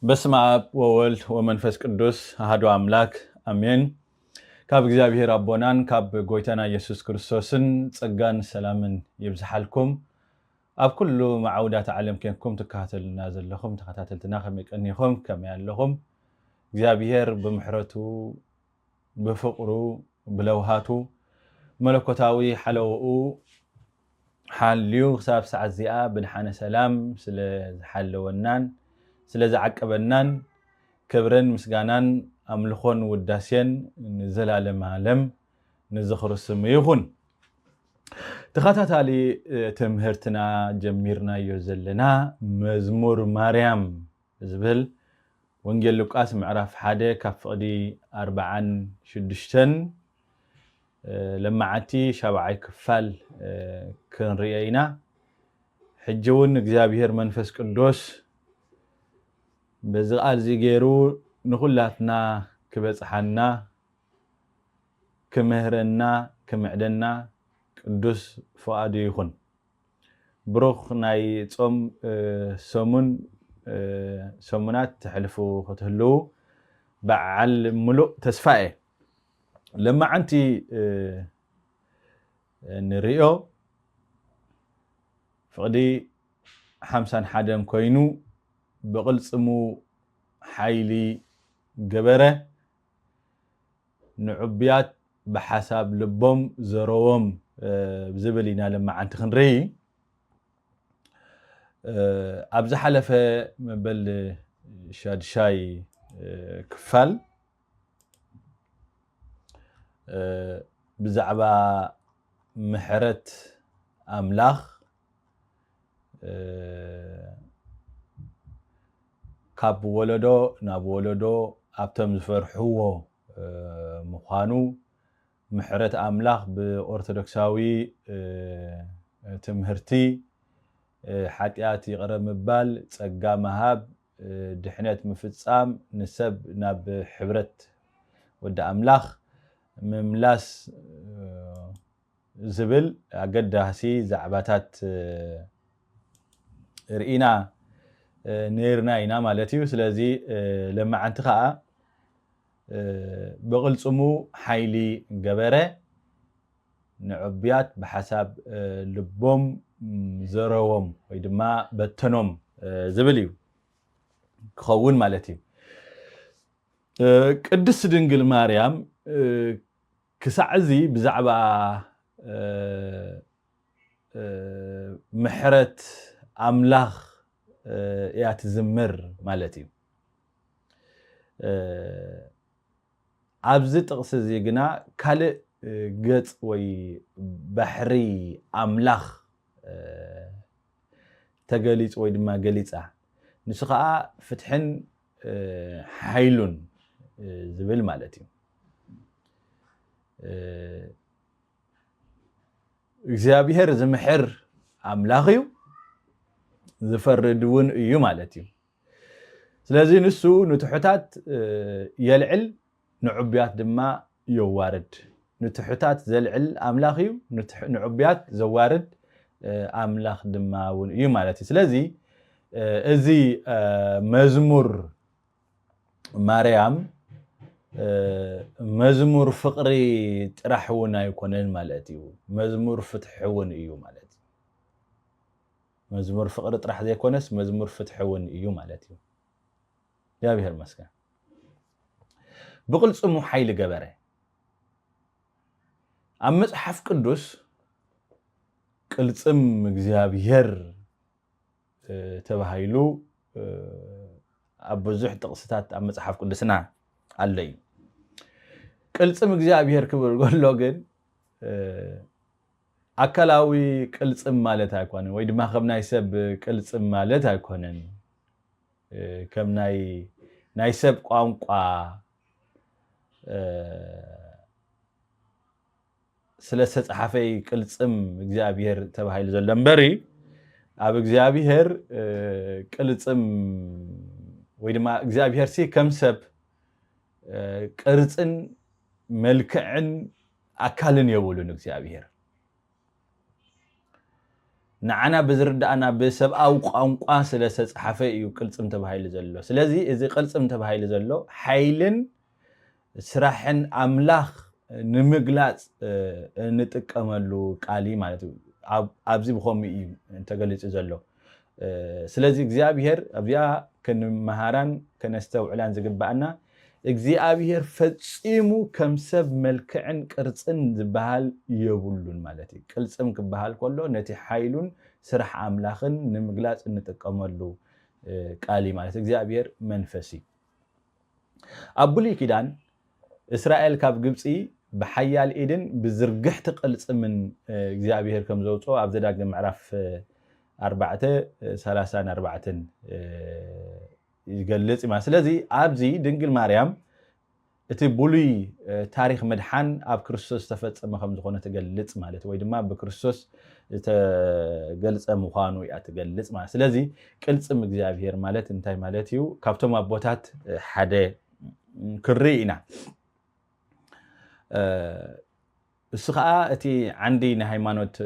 በስመ አብ ወወልድ ወመንፈስ ቅዱስ አሐዱ አምላክ አሜን። ካብ እግዚአብሔር አቦናን ካብ ጎይታና ኢየሱስ ክርስቶስን ጸጋን ሰላምን ይብዛሓልኩም። ኣብ ኩሉ ማዓውዳት ዓለም ከንኩም ተካታተልና ዘለኹም ተከታተልትና ከመይ ቀኒኹም ከመይ ኣለኹም። እግዚአብሔር ብምሕረቱ ብፍቅሩ ብለውሃቱ መለኮታዊ ሓለውኡ ሓልዩ ክሳብ ሰዓት እዚኣ ብድሓነ ሰላም ስለ ዝሓለወናን ስለዚ ዓቀበናን ክብረን ምስጋናን ኣምልኾን ውዳሴን ንዘላለም ዓለም ንዝኽርስም ይኹን። ተኸታታሊ ትምህርትና ጀሚርናዮ ዘለና መዝሙር ማርያም ዝብል ወንጌል ሉቃስ ምዕራፍ 1 ካብ ፍቕዲ 46 ለማዓቲ 7ይ ክፋል ክንሪኦ ኢና። ሕጂ እውን እግዚአብሔር መንፈስ ቅዱስ በዚ ቃል እዚ ገይሩ ንኹላትና ክበፅሓና ክምህረና ክምዕደና ቅዱስ ፈቃዱ ይኹን። ብሩኽ ናይ ጾም ሰሙናት ተሕልፉ ክትህልው በዓል ሙሉእ ተስፋ እየ። ለማዓንቲ ንሪኦ ፍቕዲ 51 ኮይኑ بقلصمو حيلي جبره نعبيات بحساب لبوم زروم بزبلينا لما عن تخنري ابز حلفه مبل شاد شاي كفال بزعبا محرت املاخ ካብ ወለዶ ናብ ወለዶ ኣብቶም ዝፈርሕዎ ምዃኑ ምሕረት ኣምላኽ ብኦርቶዶክሳዊ ትምህርቲ ሓጢኣት ይቕረ ምባል ጸጋ መሃብ ድሕነት ምፍጻም ንሰብ ናብ ሕብረት ወዲ ኣምላኽ ምምላስ ዝብል ኣገዳሲ ዛዕባታት ርኢና نيرنا إنا مالتيو سلازي لما عنتخاء بقلصمو حيلي جبره نعبيات بحسب لبوم زروم ويدما بتنوم زبليو خون مالتيو قدس دنجل مريم كسعزي بزعبا محرت أملاخ ياتزمر مالتي عبز تقص زيقنا كالي قط وي بحري أملاخ تقليت وي دما قليت نسخاء فتحن حيلون زبل مالتي እግዚአብሔር ዝምሕር ኣምላኽዩ ዝፈርድውን እዩ ማለት እዩ። ስለዚ ንሱ ንትሑታት የልዕል ንዑብያት ድማ የዋርድ። ንትሑታት ዘልዕል ኣምላኽ እዩ፣ ንዑብያት ዘዋርድ ኣምላኽ ድማ እውን እዩ ማለት እዩ። ስለዚ እዚ መዝሙር ማርያም መዝሙር ፍቅሪ ጥራሕ እውን ኣይኮነን ማለት እዩ። መዝሙር ፍትሒ እውን እዩ ማለት እዩ። መዝሙር ፍቅሪ ጥራሕ ዘይኮነስ መዝሙር ፍትሒ እውን እዩ ማለት እዩ። እግዚአብሔር ይመስገን። ብቅልጽሙ ሓይሊ ገበረ ኣብ መጽሓፍ ቅዱስ ቅልጽም እግዚአብሔር ተባሂሉ ኣብ ብዙሕ ጥቕስታት ኣብ መጽሓፍ ቅዱስና ኣለዩ። ቅልጽም እግዚአብሔር ክብል ከሎ ግን ኣካላዊ ቅልጽም ማለት ኣይኮነን ወይ ድማ ከም ናይ ሰብ ቅልጽም ማለት ኣይኮነን ከም ናይ ሰብ ቋንቋ ስለ ዝተጻሕፈይ ቅልጽም እግዚአብሔር ተባሂሉ ዘሎ እምበሪ ኣብ እግዚአብሔር ቅልጽም ወይ ድማ እግዚአብሔር ከም ሰብ ቅርጽን መልክዕን ኣካልን የብሉን እግዚአብሔር ንዓና ብዝርዳእና ብሰብኣዊ ቋንቋ ስለ ዝተጻሕፈ እዩ ቅልጽም ተባሂሉ ዘሎ ስለዚ እዚ ቅልጽም ተባሂሉ ዘሎ ሓይልን ስራሕን ኣምላኽ ንምግላጽ እንጥቀመሉ ቃሊ ማለት እዩ ኣብዚ ብኸምኡ እዩ ተገሊጹ ዘሎ ስለዚ እግዚአብሔር ኣብያ ከንመሃራን ከነስተውዕላን ዝግባአና እግዚአብሔር ፈጺሙ ከም ሰብ መልክዕን ቅርጽን ዝበሃል የብሉን ማለት እዩ ቅልጽም ክበሃል ከሎ ነቲ ሓይሉን ስራሕ ኣምላኽን ንምግላጽ እንጥቀመሉ ቃሊ ማለት እግዚአብሔር መንፈስ እዩ ኣብ ብሉይ ኪዳን እስራኤል ካብ ግብጺ ብሓያል ኢድን ብዝርግሕቲ ቅልጽምን እግዚአብሔር ከም ዘውጽኦ ኣብ ዘዳግም ምዕራፍ 4:34 ይገልጽ ማለት ስለዚ ኣብዚ ድንግል ማርያም እቲ ብሉይ ታሪኽ መድሓን ኣብ ክርስቶስ ተፈጸመ ከም ዝኾነ ትገልጽ ማለት ወይ ድማ ብክርስቶስ ተገልጸ ምዃኑ እያ ትገልጽ ማለት ስለዚ ቅልጽም እግዚአብሔር ማለት እንታይ ማለት እዩ ካብቶም ኣቦታት ሓደ ክርኢ ኢና እሱ ከዓ እቲ ዓንዲ ናይ ሃይማኖት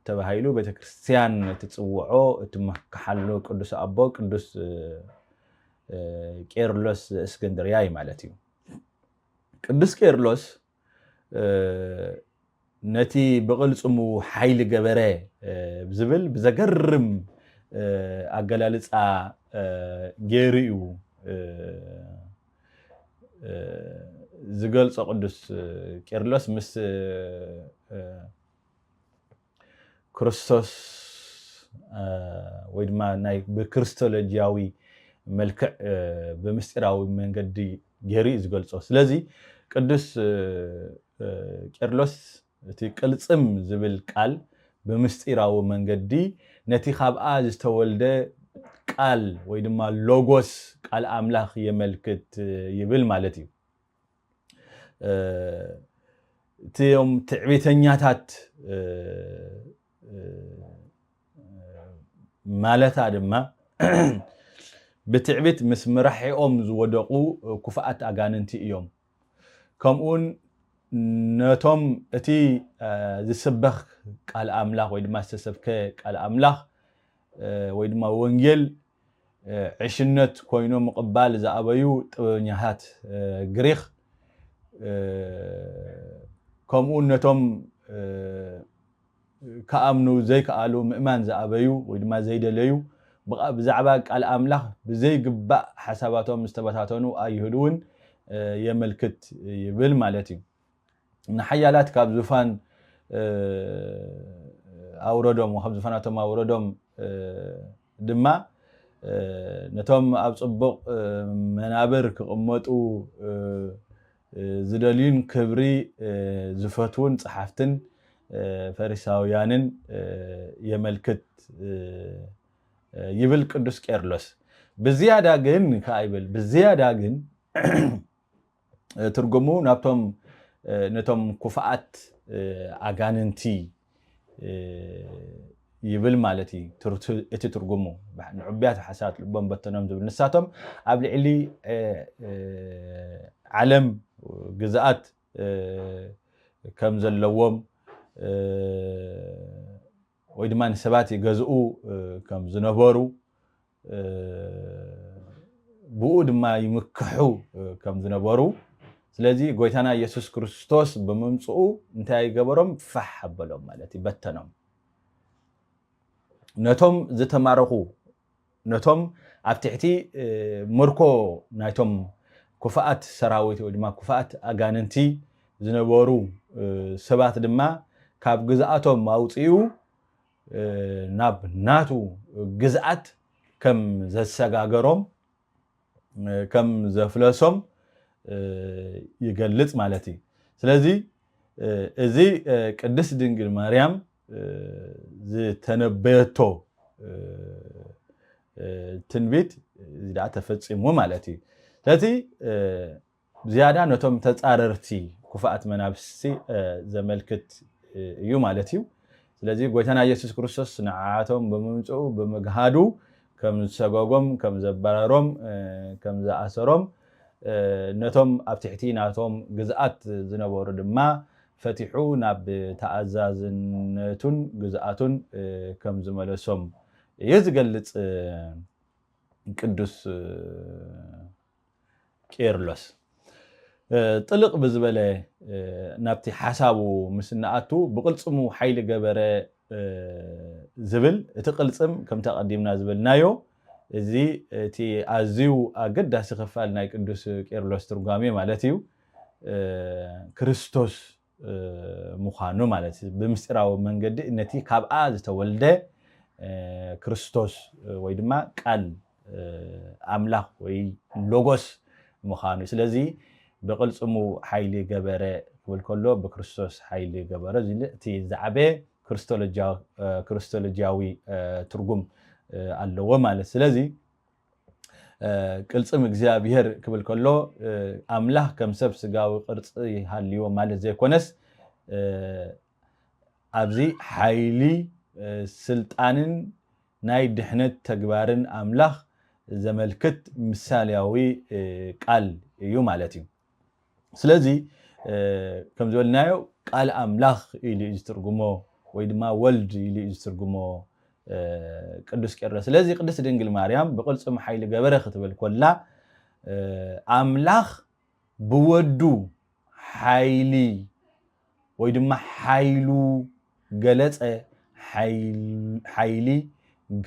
ተባሂሉ ቤተክርስትያን ትጽውዖ እትመካሓሉ ቅዱስ ኣቦ ቅዱስ ቄርሎስ እስክንድርያ ማለት እዩ ቅዱስ ቄርሎስ ነቲ ብቕልጽሙ ሓይሊ ገበረ ብዝብል ብዘገርም ኣገላልጻ ገይሩ እዩ ዝገልጾ ቅዱስ ቄርሎስ ምስ ክርስቶስ ወይ ድማ ናይ ብክርስቶሎጂያዊ መልክዕ ብምስጢራዊ መንገዲ ገይሩ ዝገልጾ ስለዚ ቅዱስ ቄርሎስ እቲ ቅልጽም ዝብል ቃል ብምስጢራዊ መንገዲ ነቲ ካብኣ ዝተወልደ ቃል ወይ ድማ ሎጎስ ቃል ኣምላኽ የመልክት ይብል ማለት እዩ እቲዮም ትዕቢተኛታት ማለታ ድማ ብትዕቢት ምስ ምራሒኦም ዝወደቁ ኩፋኣት ኣጋንንቲ እዮም ከምኡን ነቶም እቲ ዝስበኽ ቃል ኣምላኽ ወይ ድማ ዝተሰብከ ቃል ኣምላኽ ወይ ድማ ወንጌል ዕሽነት ኮይኖም ምቕባል ዝኣበዩ ጥበበኛታት ግሪኽ ከምኡን ነቶም ከኣምኑ ዘይከኣሉ ምእማን ዝኣበዩ ወይ ድማ ዘይደለዩ ብዛዕባ ቃል ኣምላኽ ብዘይግባእ ሓሳባቶም ዝተበታተኑ ኣይሁድውን የመልክት ይብል ማለት እዩ ንሓያላት ካብ ዙፋን ኣውረዶም ካብ ዙፋናቶም ኣውረዶም ድማ ነቶም ኣብ ጽቡቕ መናብር ክቕመጡ ዝደልዩን ክብሪ ዝፈትውን ጸሓፍትን ፈሪሳውያንን የመልክት ይብል ቅዱስ ቄርሎስ ብዝያዳ ግን ካይብል ብዝያዳ ግን ትርጉሙ ነቶም ኩፋኣት ኣጋንንቲ ይብል ማለት እዩ እቲ ትርጉሙ ንዕብያት ሓሳባት ልቦም በተኖም ዝብል ንሳቶም ኣብ ልዕሊ ዓለም ግዛኣት ከም ዘለዎም ወይ ድማ ንሰባት ይገዝኡ ከም ዝነበሩ ብኡ ድማ ይምክሑ ከም ዝነበሩ ስለዚ ጎይታና ኢየሱስ ክርስቶስ በመምጽኡ እንታይ ገበሮም ፋሕ ኣበሎም ማለት ይበተኖም ነቶም ዝተማረኹ ነቶም ኣብ ትሕቲ ምርኮ ናይቶም ኩፋኣት ሰራዊት ወይ ድማ ኩፋኣት ኣጋንንቲ ዝነበሩ ሰባት ድማ ካብ ግዝኣቶም ኣውጽኡ ናብ ናቱ ግዝኣት ከም ዘሰጋገሮም ከም ዘፍለሶም ይገልጽ ማለት እዩ ስለዚ እዚ ቅድስት ድንግል ማርያም ዝተነበየቶ ትንቢት ዝዳ ተፈጽሞ ማለት እዩ ስለዚ ዝያዳ ነቶም ተጻረርቲ ኩፋኣት መናብስቲ ዘመልክት እዩ ማለት እዩ ስለዚ ጎይታና ኢየሱስ ክርስቶስ ንዓቶም በመምጽኡ በመግሃዱ ከም ዝሰገጎም ከም ዘባረሮም ከም ዝኣሰሮም ነቶም ኣብ ትሕቲ ናቶም ግዝኣት ዝነበሩ ድማ ፈቲሑ ናብ ተኣዛዝነቱን ግዝኣቱን ከም ዝመለሶም የዝገልጽ ቅዱስ ቄርሎስ ጥልቅ ብዝበለ ናብቲ ሓሳቡ ምስናኣቱ ብቅልጽሙ ሓይሊ ገበረ ዝብል እቲ ቅልጽም ከም ተቀዲምና ዝብልናዮ እዚ እቲ ኣዝዩ ኣገዳሲ ክፋል ናይ ቅዱስ ቄርሎስ ትርጓሜ ማለት እዩ ክርስቶስ ምዃኑ ማለት እዩ ብምስጢራዊ መንገዲ ነቲ ካብኣ ዝተወልደ ክርስቶስ ወይ ድማ ቃል ኣምላኽ ወይ ሎጎስ ምዃኑ ስለዚ ብቅልጽሙ ሓይሊ ገበረ ክብል ከሎ ብክርስቶስ ሓይሊ ገበረ ዝብል እቲ ዝዓበ ክርስቶሎጂያዊ ትርጉም ኣለዎ ማለት ስለዚ ቅልጽም እግዚአብሔር ክብል ከሎ ኣምላኽ ከም ሰብ ስጋዊ ቅርጽ ይሃልዮ ማለት ዘይኮነስ ኣብዚ ሓይሊ ስልጣንን ናይ ድሕነት ተግባርን ኣምላኽ ዘመልክት ምሳሌያዊ ቃል እዩ ማለት እዩ ስለዚ ከም ዝበልናዮ ቃል ኣምላኽ ኢሉ ዝትርጉሞ ወይ ድማ ወልድ ኢሉ ዝትርጉሞ ቅዱስ ቄርሎስ ስለዚ ቅድስት ድንግል ማርያም ብቅልጽሙ ሓይሊ ገበረ ክትብል ኮላ ኣምላኽ ብወዱ ሓይሊ ወይ ድማ ሓይሉ ገለጸ ሓይሊ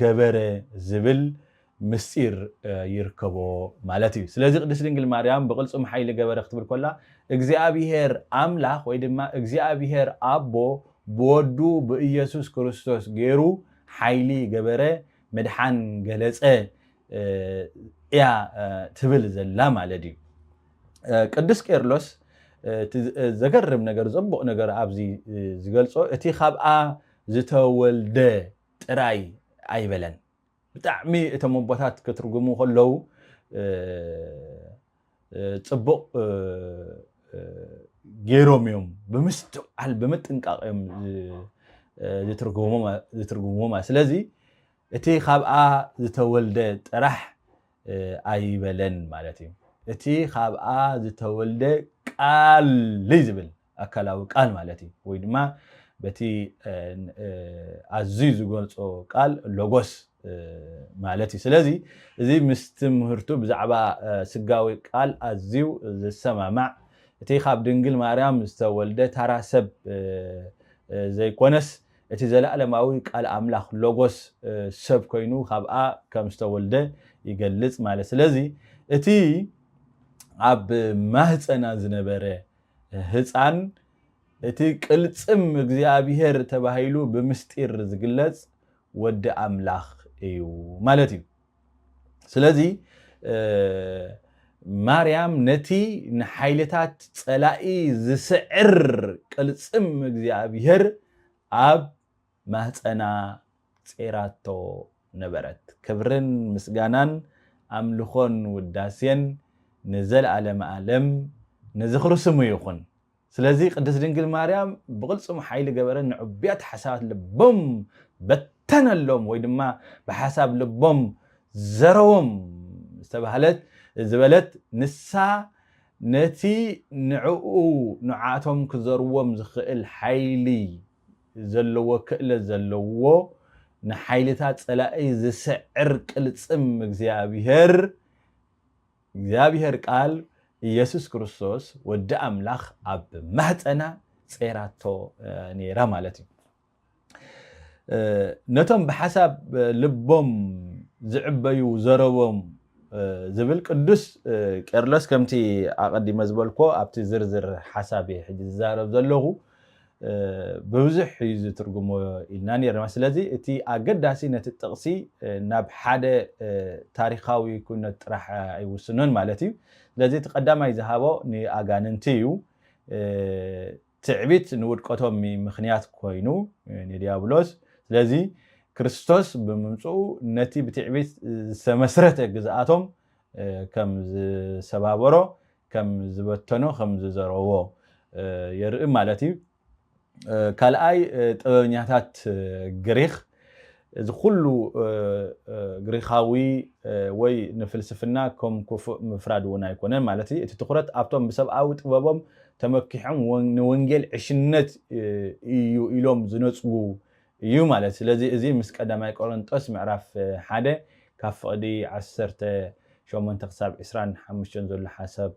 ገበረ ዝብል ምስጢር ይርከቦ ማለት እዩ ስለዚ ቅድስት ድንግል ማርያም ብቅልጽሙ ሓይሊ ገበረ ክትብል ኮላ እግዚአብሔር ኣምላኽ ወይ ድማ እግዚአብሔር ኣቦ ብወዱ ብኢየሱስ ክርስቶስ ገይሩ ሓይሊ ገበረ መድሓን ገለጸ እያ ትብል ዘላ ማለት እዩ ቅዱስ ቄርሎስ ዘገርም ነገር ዘቦቕ ነገር ኣብዚ ዝገልጾ እቲ ካብኣ ዝተወልደ ጥራይ ኣይበለን ብጣዕሚ እቶም ኣቦታት ክትርጉሙ ከለዉ ጽቡቕ ገይሮም እዮም ብምስትዕዓል ብምጥንቃቕ እዮም ዝትርጉሙማ ስለዚ እቲ ካብኣ ዝተወልደ ጥራሕ ኣይበለን ማለት እዩ እቲ ካብኣ ዝተወልደ ቃል ዝብል ኣካላዊ ቃል ማለት እዩ ወይ ድማ በቲ ኣዝዩ ዝገልጾ ቃል ሎጎስ ማለት እዩ ስለዚ እዚ ምስ ትምህርቱ ብዛዕባ ስጋዊ ቃል ኣዝዩ ዝሰማማዕ እቲ ካብ ድንግል ማርያም ዝተወልደ ታራ ሰብ ዘይኮነስ እቲ ዘለዓለማዊ ቃል ኣምላኽ ሎጎስ ሰብ ኮይኑ ካብኣ ከም ዝተወልደ ይገልጽ ማለት ስለዚ እቲ ኣብ ማህፀና ዝነበረ ህፃን እቲ ቅልጽም እግዚአብሔር ተባሂሉ ብምስጢር ዝግለጽ ወዲ ኣምላኽ እዩ ማለት እዩ ስለዚ ማርያም ነቲ ንሓይልታት ጸላኢ ዝስዕር ቅልጽም እግዚአብሔር ኣብ ማህፀና ጼራቶ ነበረት ክብርን ምስጋናን ኣምልኾን ውዳሴን ንዘለዓለመ ዓለም ንዝኽሪ ስሙ ይኹን ስለዚ ቅድስት ድንግል ማርያም ብቅልጽሙ ሓይሊ ገበረ ንዕብያት ሓሳባት ልቦም በተነሎም ወይ ድማ ብሓሳብ ልቦም ዘረዎም ዝበለት ንሳ ነቲ ንዓቶም ክዘርዎም ዝኽእል ሓይሊ ዘለዎ ክእለት ዘለዎ ንሓይልታት ጸላኢ ዝስዕር ቅልጽም እግዚአብሔር ቃል ኢየሱስ ክርስቶስ ወዲ ኣምላኽ ኣብ ማህፀና ጼራቶ ነይራ ማለት እዩ ነቶም ብሓሳብ ልቦም ዝዕበዩ ዘረቦም ዝብል ቅዱስ ቄርሎስ ከምቲ ኣቀዲመ ዝበልኮ ኣብቲ ዝርዝር ሓሳብ ሕጂ ዝዛረብ ዘለኹ ብብዙሕ ዝትርጉሞ ኢልና ነርና ስለዚ እቲ ኣገዳሲ ነቲ ጥቕሲ ናብ ሓደ ታሪኻዊ ኩነት ጥራሕ ኣይውስኖን ማለት እዩ ስለዚ እቲ ቀዳማይ ዝሃቦ ንኣጋንንቲ እዩ تعبيت نودقتهم مخنيات كوينو نديابلوس ስለዚህ ክርስቶስ በመምጽኡ ነቲ ብትዕቢት ሰመስረተ ግዛአቶም ከም ዝሰባበሮ ከም ዝበተኖ ከም ዝዘረዎ የርኢ ማለት እዩ ካልኣይ ጥበበኛታት ግሪክ እዚ ኩሉ ግሪካዊ ወይ ንፍልስፍና ከም ክፉእ ምፍራድ እውን ኣይኮነን ማለት እዩ እቲ ትኩረት ኣብቶም ብሰብኣዊ ጥበቦም ተመኪሖም ንወንጌል ዕሽነት እዩ ኢሎም ዝነጽጉ እዩ ማለት ስለዚህ እዚ ምስ ቀዳማይ ቆሮንጦስ ምዕራፍ 1 ካብ ፍቕዲ 18 ክሳብ 25 ዘሎ ሓሳብ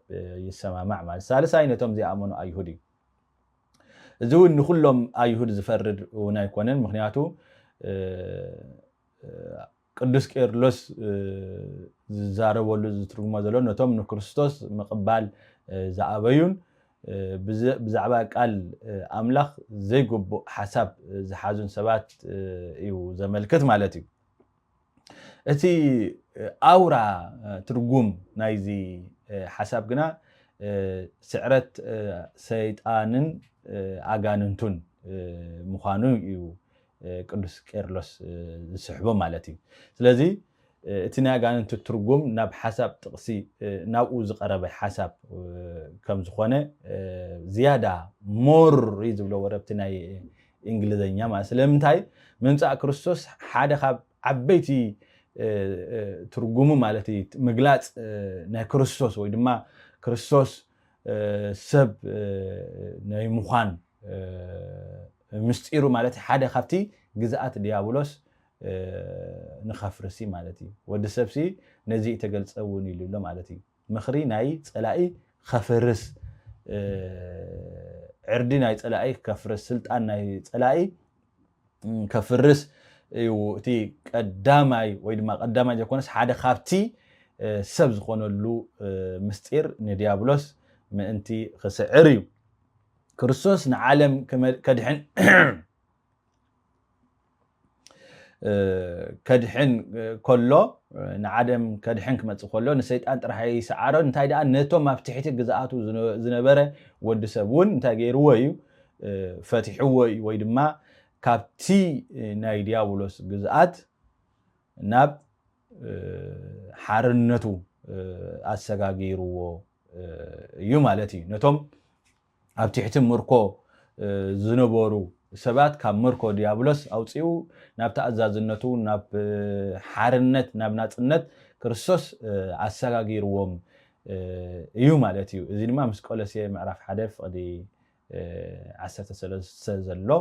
ይሰማማዕ ማለት ሳልሳይ ነቶም ዝኣመኑ ኣይሁድ እዩ እዚ እውን ንኩሎም ኣይሁድ ዝፈርድ እውን ኣይኮነን ምክንያቱ ቅዱስ ቄርሎስ ዝዛረበሉ ዝትርጉሞ ዘሎ ነቶም ንክርስቶስ ምቕባል ዝኣበዩን ብዛዕባ ቃል ኣምላኽ ዘይግቡእ ሓሳብ ዝሓዙን ሰባት እዩ ዘመልክት ማለት እዩ እቲ ኣውራ ትርጉም ናይዚ ሓሳብ ግና ስዕረት ሰይጣንን ኣጋንንቱን ምዃኑ እዩ ቅዱስ ቄርሎስ ዝስሕቦ ማለት እዩ ስለዚ እቲ ናይ ኣጋንንቱ ትርጉም ናብ ሓሳብ ጥቕሲ ናብኡ ዝቐረበ ሓሳብ ከም ዝኾነ ዝያዳ ሞር ዝብሎ ወረብቲ ናይ እንግሊዘኛ ማለት ስለምንታይ ምምፃእ ክርስቶስ ሓደ ካብ ዓበይቲ ትርጉሙ ማለት እዩ ምግላጽ ናይ ክርስቶስ ወይ ድማ ክርስቶስ ሰብ ናይ ምዃን ምስጢሩ ማለት ሓደ ካብቲ ግዛኣት ዲያብሎስ ንኸፍርሲ ማለት እዩ ወዲ ሰብሲ ነዚ ተገልጸውን ኢሉሎ ማለት እዩ ምኽሪ ናይ ጸላኢ ከፍርስ ዕርዲ ናይ ጸላኢ ከፍርስ ስልጣን ናይ ጸላኢ ከፍርስ እዩ እቲ ቀዳማይ ወይ ድማ ቀዳማይ ዘኮነስ ሓደ ካብቲ ሰብ ዝኾነሉ ምስጢር ንዲያብሎስ ምእንቲ ክስዕር እዩ ክርስቶስ ንዓለም ከድሕን ከሎ ንዓለም ከድሕን ክመጽእ ከሎ ንሰይጣን ጥራሕ ይሰዓሮ እንታይ ደኣ ነቶም ኣብ ትሕቲ ግዛኣቱ ዝነበረ ወዲ ሰብ እውን እንታይ ገይርዎ እዩ ፈቲሕዎ እዩ ወይ ድማ ካብቲ ናይ ዲያብሎስ ግዛኣት ናብ ሓርነቱ ኣሰጋጊርዎ እዩ ማለት እዩ ነቶም ኣብ ትሕቲ ምርኮ ዝነበሩ ሰባት ካብ ምርኮ ዲያብሎስ ኣውፂኡ ናብ ተኣዛዝነቱ ናብ ሓርነት ናብ ናጽነት ክርስቶስ ኣሰጋጊርዎም እዩ ማለት እዩ እዚ ድማ ምስ ቆሎሴ ምዕራፍ 1 ፍቕዲ 13 ዘሎ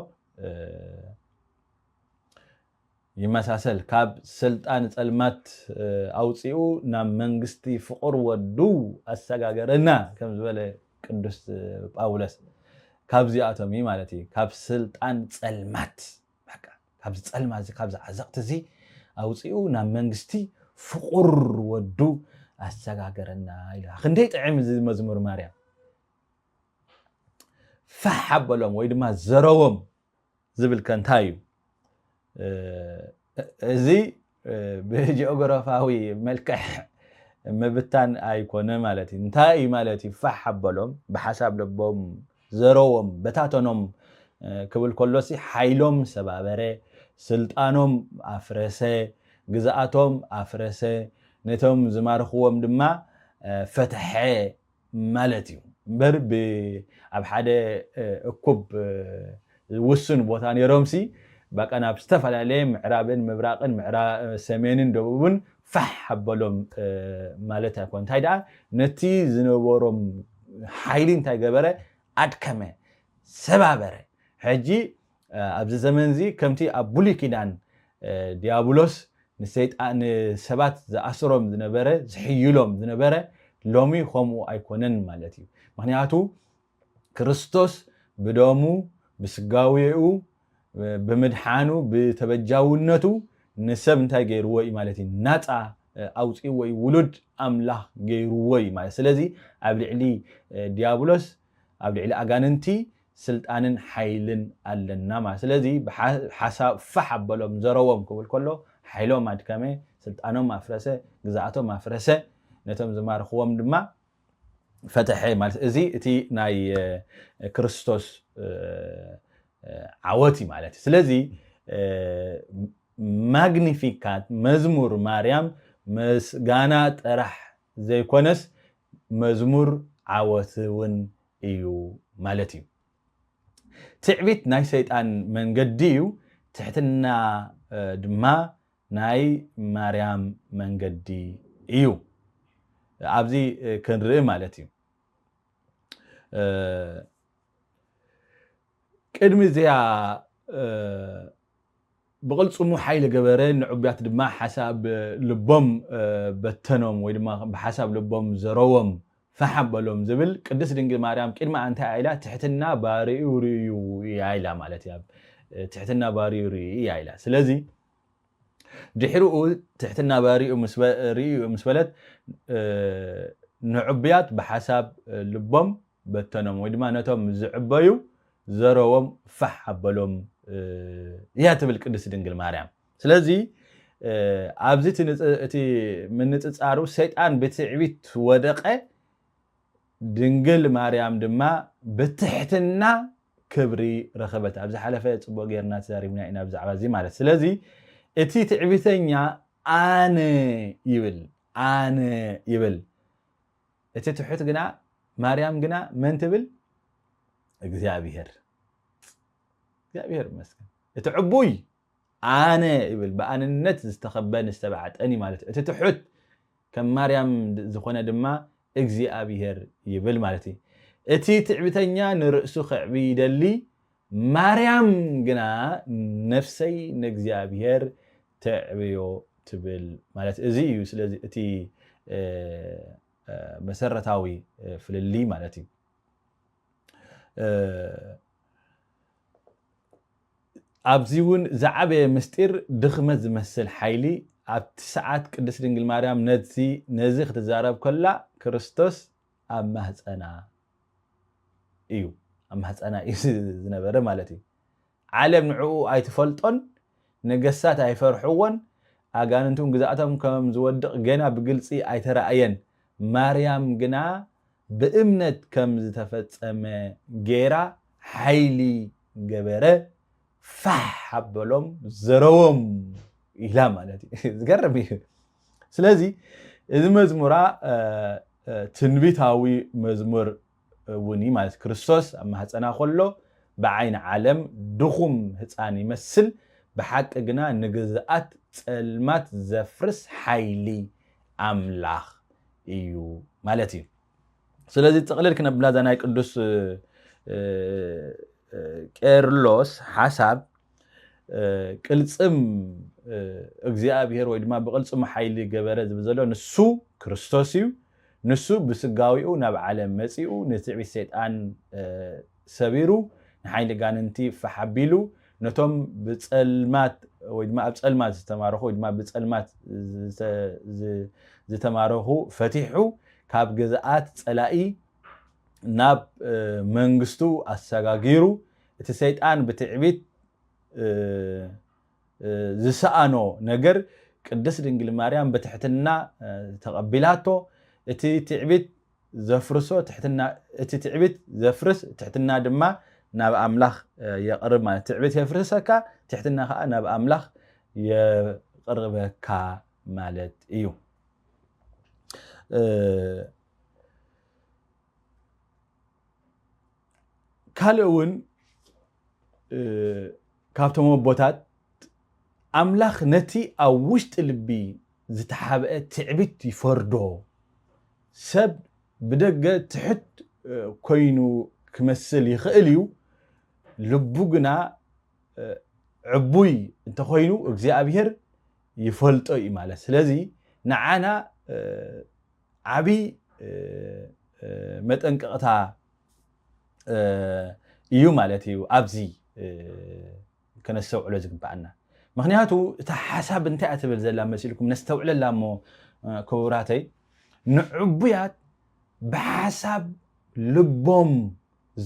ይመሳሰል ካብ ስልጣን ጸልማት ኣውፂኡ ናብ መንግስቲ ፍቁር ወዱ ኣሰጋገረና ከም ዝበለ ቅዱስ ጳውሎስ ካብ ዚኣቶም እዩ ማለት እዩ ካብ ስልጣን ጸልማት በቃ ካብ ጸልማት ካብ ዝዓዘቕቲ እዚ ኣውፂኡ ናብ መንግስቲ ፍቁር ወዱ ኣሰጋገረና ኢላ ክንደይ ጥዕም እዚ መዝሙር ማርያም ፋሕ ኣበሎም ወይ ድማ ዘረዎም ዝብል ከንታይ እዩ እዚ ብጂኦግራፋዊ መልክዕ ምብታን ኣይኮነ ማለት እዩ እንታይ ማለት እዩ ፋሕ ኣበሎም ብሓሳብ ልቦም ዘረዎም በታተኖም ክብል ከሎሲ ሓይሎም ሰባበረ ስልጣኖም ኣፍረሰ ግዛኣቶም ኣፍረሰ ነቶም ዝማርኽዎም ድማ ፈትሐ ማለት እዩ እምበር ኣብ ሓደ እኩብ ውስን ቦታ ነይሮምሲ በቃ ናብ ዝተፈላለየ ምዕራብን ምብራቅን ሰሜንን ደቡብን ፋሕ ኣበሎም ማለት ኣይኮነ እንታይ ደኣ ነቲ ዝነበሮም ሓይሊ እንታይ ገበረ ኣድከመ ሰባበረ ሕጂ ኣብዚ ዘመን እዚ ከምቲ ኣብ ብሉይ ኪዳን ዲያብሎስ ንሰይጣን ሰባት ዝኣስሮም ዝነበረ ዝሕይሎም ዝነበረ ሎሚ ከምኡ ኣይኮነን ማለት እዩ ምክንያቱ ክርስቶስ ብደሙ ብስጋዊኡ ብምድሓኑ ብተበጃውነቱ ንሰብ እንታይ ገይርዎ እዩ ማለት እዩ ናፃ ኣውፂዎ እዩ ውሉድ ኣምላኽ ገይርዎ እዩ ማለት ስለዚ ኣብ ልዕሊ ዲያብሎስ ኣብ ልዕሊ ኣጋንንቲ ስልጣንን ሓይልን ኣለና ማለት ስለዚ ብሓሳብ ፋሕ ኣበሎም ዘረዎም ክብል ከሎ ሓይሎም ኣድከመ ስልጣኖም ኣፍረሰ ግዛኣቶም ኣፍረሰ ነቶም ዝማርኽዎም ድማ فتحي مالت ازي اتي ناي كريستوس عوتي مالتي سلازي ماغنيفيكات مزمور مريم مسغانات راح زي كونس مزمور عوتون ايو مالتي تعبيت ناي سيطان منقديو تحتنا دما ناي مريم منقدي ايو عبزي كنرئي مالتي قدمي زيا بقلصمو حيل قبرين نعبيات دما حساب لبوم بتنوم ويدما بحساب لبوم زروم فحبلهم زبل قدس دنجل مريم قدما انت عيلا تحتنا باريو ريو يايلا مالتي تحتنا باريو ريو يايلا سلازي دحرو تحتنا باريو مسبلت نعبيات بحساب لبوم بتنوم ويدما نتوم زعبيو زروم فحبلهم يا تبل قدس دنجل مريم سلازي ابزيت اتي من نصارو شيطان بتعبيت ودقه دنجل مريم دما بتحتنا كبري رخبت ابز حلفه صبو غيرنا تزاريمنا انا بزعبا زي مالت سلازي اتي تعبيتنيا انا يبل اتي تحت غنا مريم غنا من تبل እግዚአብሔር مسكن اتعبوي انا يبل بانነት ዝተخبن استبعتني ማለት اتتحت كم مريم زخونه دما እግዚአብሔር يبل مالتي اتي تعبتኛ نرئسو خعبي دلي مريم غنا نفسي نግዚአብሔር تعبيو تبل ማለት ازي ስለዚህ እቲ መሰረታዊ ፍልሊ ማለት ابزيون زعبه مستير دخمه زمسل حيلي اب ساعات قدس دنجل مريم نزي ختزارب كلا كريستوس اب محصنا ايو اب محصنا زنبره مالتي عالم نعو ايتفلطن نغسات ايفرحون اغاننتون غزاتهم كم زودق جنا بغلصي ايترااين مريم غنا بامنت كم زتفصمه غيرا حيلي غبره فحبلهم زروم إلى مالتي زقربي سلازي إذا مزمورا تنبيتاوي مزمور وني مالت كريستوس أما هتصنا خلو بعين عالم دخوم هتصاني يمثل بحق جنا نجزات المات زفرس حيلي أملاخ إيو مالتي سلازي تقلل كنا بلادنا يقدس كيرلوس حسب قلصم እግዚአብሔር ወይ ድማ በቅልጽም ኃይሊ ገበረ ዝብዘሎ ንሱ ክርስቶስ እዩ ንሱ ብስጋዊኡ ናብ ዓለም መጺኡ ንትዕቢት ሰይጣን ሰቢሩ ንኃይሊ ጋንንቲ ፈሓቢሉ ነቶም ብጸልማት ወይ ድማ ኣብ ጸልማት ዝተማረኹ ወይ ድማ ብጸልማት ዝተማረኹ ፈቲሑ ካብ ገዛኣት ጸላኢ ናብ መንግስቱ አሰጋጊሩ እቲ ሰይጣን በትዕቢት ዝሰአኖ ነገር ቅድስ ድንግል ማርያም በትሕትና ተቀቢላቶ እቲ ትዕቢት ዘፍርሶ ትሕትና እቲ ትዕቢት ዘፍርስ ትሕትና ድማ ናብ አምላኽ የቅርብ ማለት ትዕቢት የፍርሰካ ትሕትና ከዓ ናብ አምላኽ የቅርበካ ማለት እዩ ካልውን ካብቶም ቦታት አምላኽ ነቲ ኣብ ውሽጢ ልቢ ዝተሓበአ ትዕቢት ይፈርዶ ሰብ ብደገ ትሕት ኮይኑ ክመስል ይኽእል እዩ ልቡ ግና ዕቡይ እንተኮይኑ እግዚአብሔር ይፈልጦ እዩ ማለት ስለዚ ንዓና ዓቢ መጠንቀቕታ እዩ ማለት እዩ ኣብዚ ከነስተውዕሎ ዝግባአና ምክንያቱ እታ ሓሳብ እንታይ ኣትብል ዘላ መሲልኩም ነስተውዕለላ እሞ ክቡራተይ ንዕቡያት ብሓሳብ ልቦም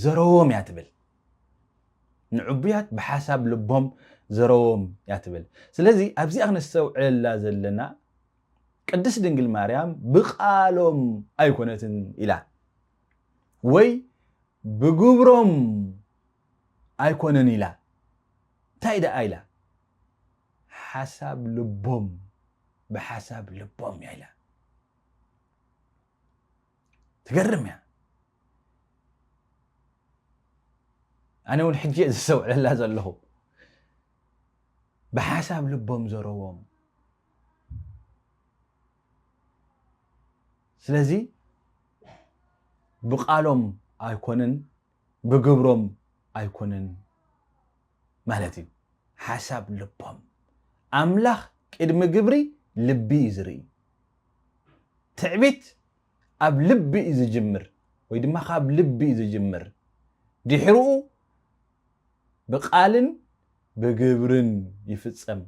ዘረዎም እያ ትብል ንዕቡያት ብሓሳብ ልቦም ዘረዎም እያ ትብል ስለዚ ኣብዚ ክነስተውዕለላ ዘለና ቅድስት ድንግል ማርያም ብቃሎም ኣይኮነትን ኢላ ወይ بجبرهم أيكونن إلا تايدا إلا حسب لبهم بحسب لبهم يا إلا تقرم يا أنا والحجي أسوي على هذا له بحسب لبهم زروهم سلازي بقالهم أيكونن بجبرهم أيكونن مالتي حسب لبهم أملاخ كدم جبري لبي إزري تعبيت أب لبي إذا جمر ويدما خاب لبي إذا جمر دحرو بقالن بجبرن يفتصم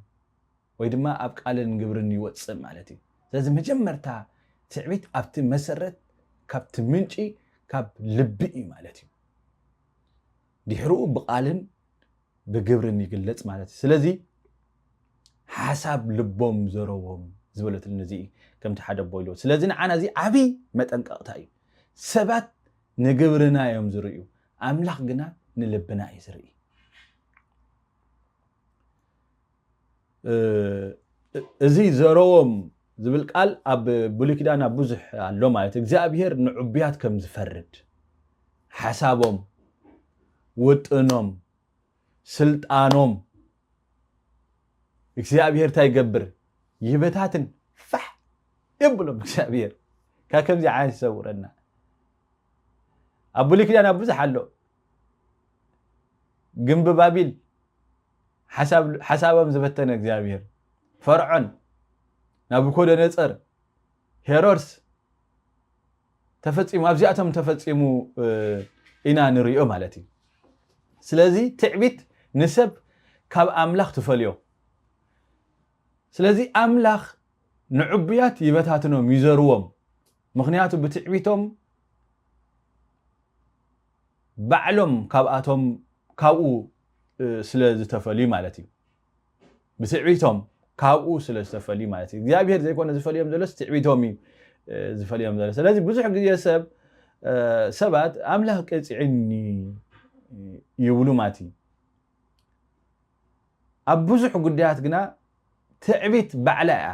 ويدما أب قالن جبرن يوتصم مالتي لازم مجمرتا تعبيت أبت مسرت كابت منشي كاب لبي مالتي دحرو بقالن بجبرن يقلص مالتي سلازي حسب لبهم زروهم زبلت النزي كم تحدى بويلو سلازين عنا زي عبي ما تنقطعي سبات نجبرنا يوم زريو أملاخ جنا نلبنا يزري زي زروهم زبل قال أب بوليكدانا بوزح اللو مالت إجزابير نعبيات كم زفرد حسابهم وطنهم سلطانهم إجزابير تايجبر يبتاتن فح يبلو إجزابير كم زي عايز يصورنا أبوليك أنا بزح له جنب بابيل حسابهم زبتنا إجزابير فرعون نابوكودنصر هيرودس تفصيمو أبزياتهم تفصيمو إنا نريو مالتي سلازي تعبيت نسب كاب أملاخ تفليو سلازي أملاخ نعبيات يبتاتنهم يزروهم مخنياتو بتعبيتهم بعلم كاباتهم كاو سلازي تفلي مالتي بتعبيتهم كاو سلازي تفلي مالتي እግዚአብሔር ዘይኮነ ዝፈልዮም ዘሎስ تعبيتهم ዝፈልዮም ዘሎስ ስለዚህ ብዙሕ ግዜ ሰባት ኣምላኽ ቀጽዕኒ ይብሉ ማቲ ኣብ ብዙሕ ጉዳያት ግና تعبيت بعلاء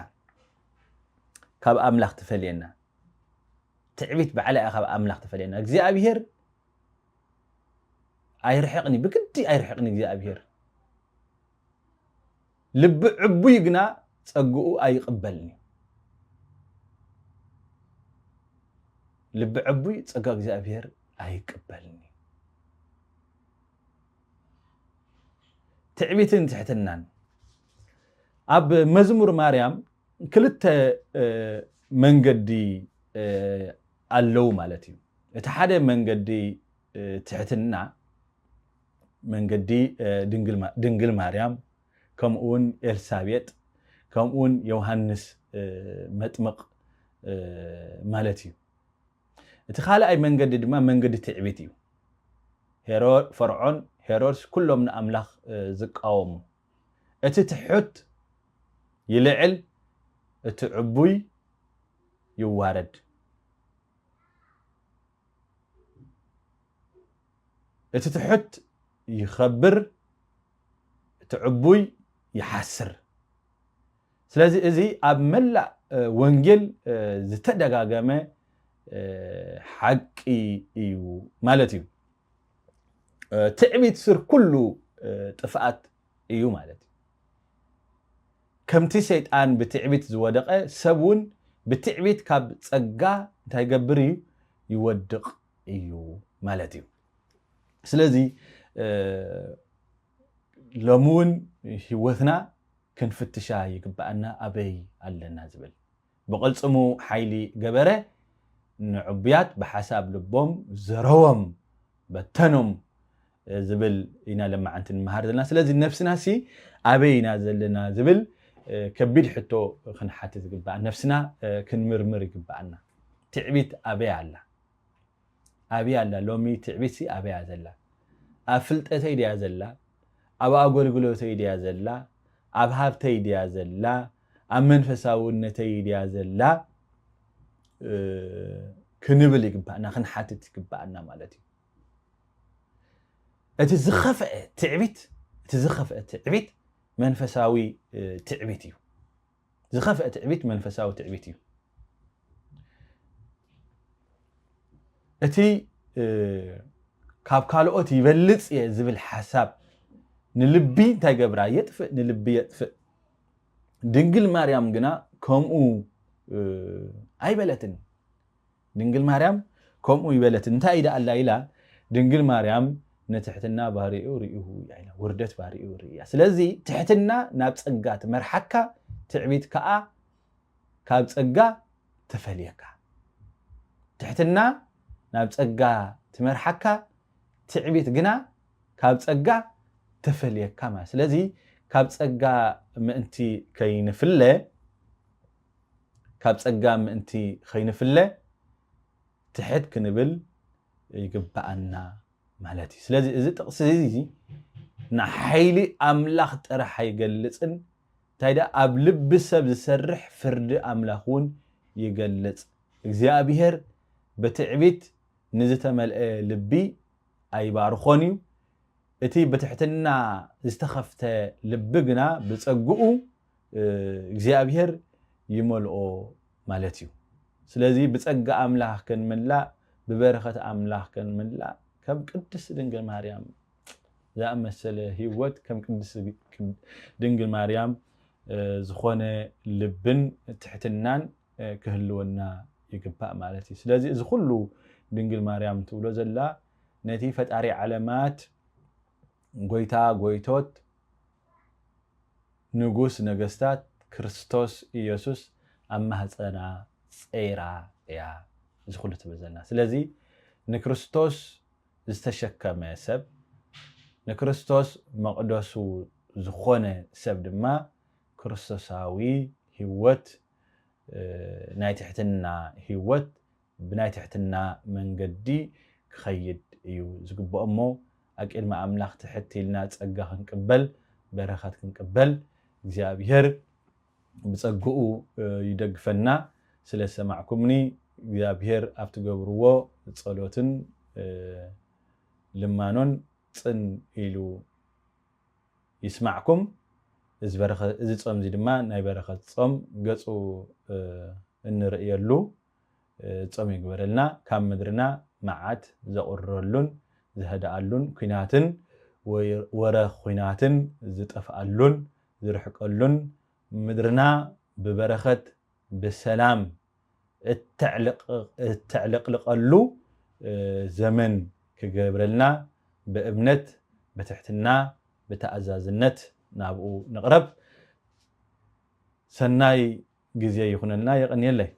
كاب أملاخ تفلينا تعبيت بعلاء كاب أملاخ تفلينا እግዚአብሔር أيرحقني بكدي أيرحقني እግዚአብሔር لب عبوي ግና ጸግኡ ኣይቅበልኒ لب عبوي ጸጋ እግዚአብሔር ኣይቅበልኒ تعبيتن تحتنان أب مزمور مريم كلت منجدي اللو مالتي اتحادة منجدي تحتنا منجدي دنجل مريم كم اون إلسابيت كم اون يوحنس متمق مالتي اتخالى اي منجدي دما منجدي تعبيتي فرعون هيرودس كلهم من أملاخ زقاوم اتتحت يلعل اتعبوي يوارد اتتحت يخبر اتعبوي يحسر سلازي ازي اب ملا ونجل زتدغاغمه حقي يو مالتي تعبيت سر كله طفات ايو مالتي كمتي شيطان بتعبيت زودقه سبون بتعبيت كاب صقا انتي يغبري يودق ايو مالتي سلازي لمون هيوثنا كنفتشا يقبأنا ابي علنا زبل بقلصمو حيلي جبره نعبيات بحساب لبهم زروم بتنم زبل إنا لما عن تنمهار لنا سلازي نفسنا سي أبينا زلنا زبل كبير حتى خن حتى تقبع نفسنا كنمرمر يقبعنا تعبيت أبي الله أبي الله لومي تعبيت سي أبي عزلا أفلت أتيدي عزلا أبا أقول قلو تيدي عزلا أبهاب تيدي عزلا أمن فساون تيدي عزلا ክንብል ይግባእና ክንሓትት ይግባእና ማለት እዩ እቲ ዝኸፍአ ትዕቢት መንፈሳዊ ትዕቢት እዩ ዝኸፍአ ትዕቢት መንፈሳዊ ትዕቢት እዩ እቲ ካብ ካልኦት ይበልጽ እየ ዝብል ሓሳብ ንልቢ እንታይ ገብራ የጥፍእ ንልቢ የጥፍእ ድንግል ማርያም ግና ከምኡ ኣይበለትን ድንግል ማርያም ከምኡ ይበለትን እንታይ ኢዳ ኣላ ኢላ ድንግል ማርያም ነትሕትና ባህሪኡ ርኢሁ ኢላ ውርደት ባህሪኡ ርኢያ ስለዚ ትሕትና ናብ ጸጋ ትመርሐካ ትዕቢት ከዓ ካብ ጸጋ ተፈልየካ ትሕትና ናብ ጸጋ ትመርሐካ ትዕቢት ግና ካብ ጸጋ ተፈልየካ ማለት ስለዚ ካብ ጸጋ ምእንቲ ከይንፍለ ትሕት ክንብል ይግባአና ማለት እዩ ስለዚ እዚ ጥቕሲ እዚ ንሓይሊ ኣምላኽ ጥራሕ ኣይገልጽን እንታይ ዳ ኣብ ልቢ ሰብ ዝሰርሕ ፍርዲ ኣምላኽ እውን ይገልጽ እግዚአብሔር በትዕቢት ንዝተመልአ ልቢ ኣይባርኾን እዩ እቲ በትሕትና ዝተኸፍተ ልቢ ግና ብጸግኡ እግዚአብሔር ይመልኦ ማለት እዩ ስለዚ ብጸጋ ኣምላኽ ክንምላእ ብበረኸት ኣምላኽ ክንምላእ ከም ቅድስት ድንግል ማርያም ዝኣመሰለ ህይወት ከም ቅድስት ድንግል ማርያም ዝኾነ ልብን ትሕትናን ክህልወና ይግባእ ማለት እዩ ስለዚ እዚ ኩሉ ድንግል ማርያም ትብሎ ዘላ ነቲ ፈጣሪ ዓለማት ጎይታ ጎይቶት ንጉስ ነገስታት ክርስቶስ ኢየሱስ ኣብ ማህፀና ጸይራ እያ እዚ ኩሉ ትብል ዘላ ስለዚ ንክርስቶስ ዝተሸከመ ሰብ ንክርስቶስ መቅደሱ ዝኾነ ሰብ ድማ ክርስቶሳዊ ህይወት ናይ ትሕትና ህይወት ብናይ ትሕትና መንገዲ ክኸይድ እዩ ዝግብኦ እሞ ኣብ ቅድሚ ኣምላኽ ትሕት ኢልና ጸጋ ክንቅበል በረኸት ክንቅበል እግዚአብሔር ብጸግኡ ይደግፈና ስለ ሰማዕኩምኒ እግዚአብሔር ኣብ ትገብርዎ ጸሎትን ልማኖን ጽን ኢሉ ይስማዕኩም እዚ ጾም እዚ ድማ ናይ በረኸት ጾም ገጹ እንርእየሉ ጾም ይግበረልና ካብ ምድርና መዓት ዘቁረሉን ዝህዳኣሉን ኩናትን ወረኽ ኩናትን ዝጠፍኣሉን ዝርሕቀሉን ምድርና ብበረኸት ብሰላም እተዕልቅልቀሉ ዘመን ክገብረልና በእምነት በትሕትና በተኣዛዝነት ናብኡ ንቅረብ ሰናይ ግዜ ይኹነልና ይቕንየለይ